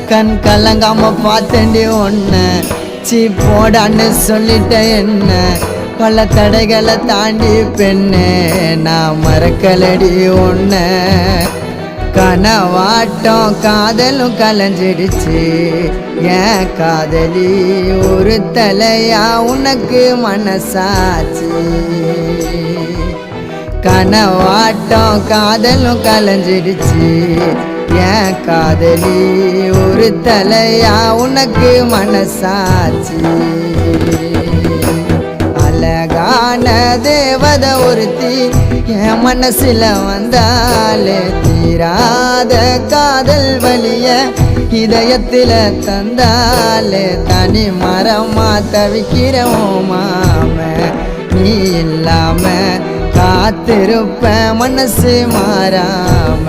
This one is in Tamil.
கண் கலங்காம பார்த்தேன்டி ஒன்ன சீ போடான்னு சொல்லிட்ட என்ன பல தடைகளை தாண்டி பெண்ணே நான் மறக்கலடி ஒன்ன கனவாட்டம் காதலும் கலைஞ்சிடுச்சு ஏன் காதலி ஒரு தலையா உனக்கு மனசாச்சு கனவாட்டம் காதலும் கலைஞ்சிடுச்சு ஏன் காதலி ஒரு தலையா உனக்கு மனசாச்சு அழகான தேவதை ஒருத்தி என் மனசுல வந்தாலே தீராத காதல் வலிய இதயத்தில தந்தாலே தனி மரமா தவிக்கிறோம் மாம நீ இல்லாம காத்திருப்ப மனசு மாறாம